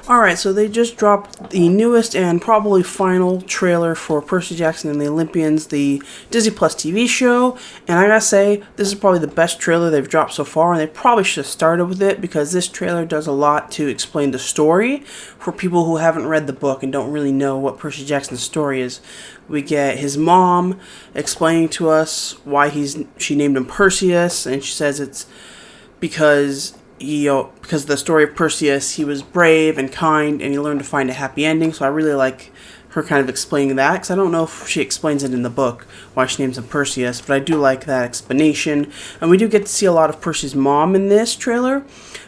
Alright, so they just dropped the newest and probably final trailer for Percy Jackson and the Olympians, the Disney Plus TV show, and I gotta say, this is probably the best trailer they've dropped so far, and they probably should have started with it, because this trailer does a lot to explain the story for people who haven't read the book and don't really know what Percy Jackson's story is. We get his mom explaining to us why she named him Perseus, and she says it's because because the story of Perseus, he was brave and kind, and he learned to find a happy ending. So I really like her kind of explaining that, because I don't know if she explains it in the book, why she names him Perseus, but I do like that explanation. And we do get to see a lot of Percy's mom in this trailer,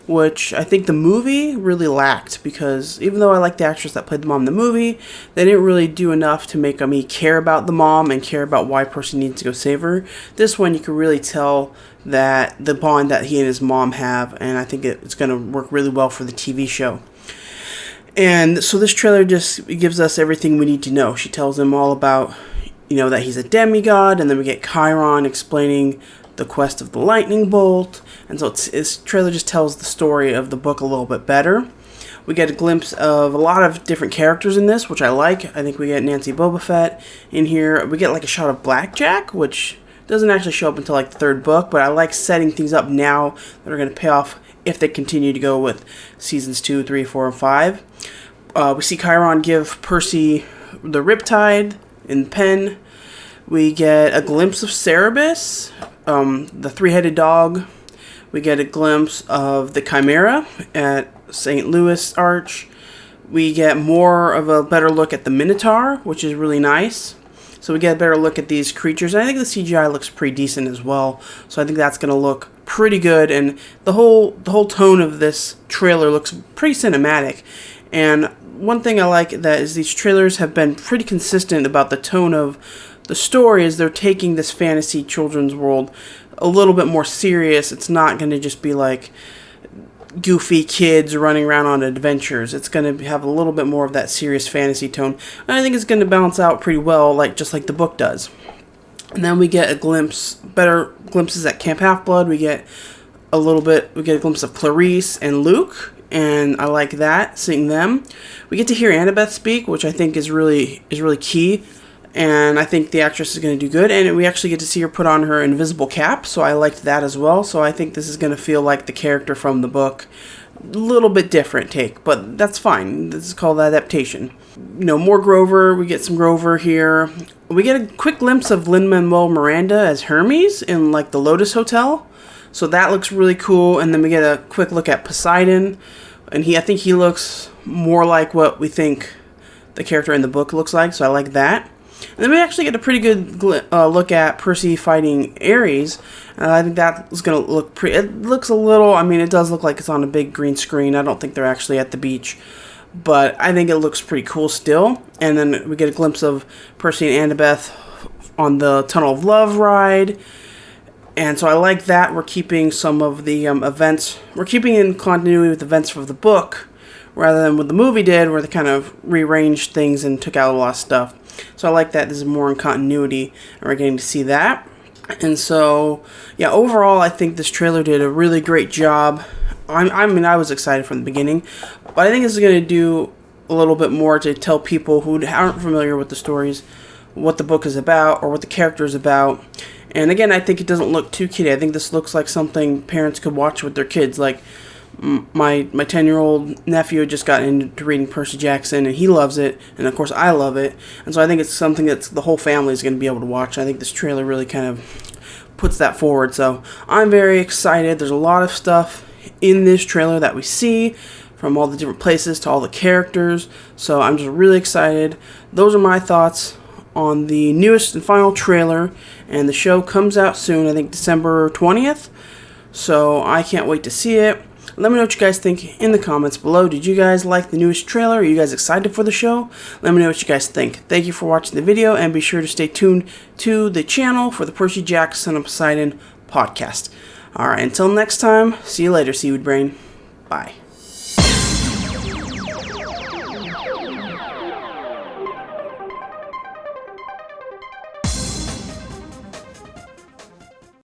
which I think the movie really lacked, because even though I like the actress that played the mom in the movie, they didn't really do enough to make me care about the mom and care about why Percy needs to go save her. This one, you can really tell that the bond that he and his mom have, and I think it's going to work really well for the TV show. And so this trailer just gives us everything we need to know. She tells him all about, that he's a demigod, and then we get Chiron explaining the quest of the lightning bolt, and so this trailer just tells the story of the book a little bit better. We get a glimpse of a lot of different characters in this, which I like. I think we get Nancy Boba Fett in here. We get like a shot of Blackjack, which doesn't actually show up until like the third book, but I like setting things up now that are going to pay off if they continue to go with seasons 2, 3, 4, and 5. We see Chiron give Percy the Riptide in pen. We get a glimpse of Cerberus, the three-headed dog. We get a glimpse of the Chimera at St. Louis Arch. We get more of a better look at the Minotaur, which is really nice. So we get a better look at these creatures. And I think the CGI looks pretty decent as well. So I think that's going to look pretty good. And the whole tone of this trailer looks pretty cinematic. And one thing I like that is these trailers have been pretty consistent about the tone of the story, is they're taking this fantasy children's world a little bit more serious. It's not going to just be like goofy kids running around on adventures. It's going to have a little bit more of that serious fantasy tone. And I think it's going to balance out pretty well, just like the book does. And then we get better glimpses at Camp Half-Blood. We get a glimpse of Clarice and Luke, and I like that, seeing them. We get to hear Annabeth speak, which I think is really key. And I think the actress is going to do good. And we actually get to see her put on her invisible cap, so I liked that as well. So I think this is going to feel like the character from the book. A little bit different take, but that's fine. This is called adaptation. More Grover. We get some Grover here. We get a quick glimpse of Lin-Manuel Miranda as Hermes in the Lotus Hotel. So that looks really cool. And then we get a quick look at Poseidon. And I think he looks more like what we think the character in the book looks like. So I like that. And then we actually get a pretty good look at Percy fighting Ares. I think that is going to look pretty. It looks a little, it does look like it's on a big green screen. I don't think they're actually at the beach. But I think it looks pretty cool still. And then we get a glimpse of Percy and Annabeth on the Tunnel of Love ride. And so I like that. We're keeping some of the events. We're keeping in continuity with events from the book, rather than what the movie did, where they kind of rearranged things and took out a lot of stuff. So I like that this is more in continuity, and we're getting to see that. And so, yeah, overall, I think this trailer did a really great job. I was excited from the beginning, but I think this is going to do a little bit more to tell people who aren't familiar with the stories what the book is about or what the character is about. And again, I think it doesn't look too kiddie. I think this looks like something parents could watch with their kids. Like my 10-year-old nephew just got into reading Percy Jackson, and he loves it, and of course I love it. And so I think it's something that the whole family is going to be able to watch. I think this trailer really kind of puts that forward. So I'm very excited. There's a lot of stuff in this trailer that we see, from all the different places to all the characters. So I'm just really excited. Those are my thoughts on the newest and final trailer, and the show comes out soon, I think December 20th. So I can't wait to see it. Let me know what you guys think in the comments below. Did you guys like the newest trailer? Are you guys excited for the show? Let me know what you guys think. Thank you for watching the video, and be sure to stay tuned to the channel for the Percy Jackson and Poseidon podcast. Alright, until next time, see you later, Seaweed Brain. Bye.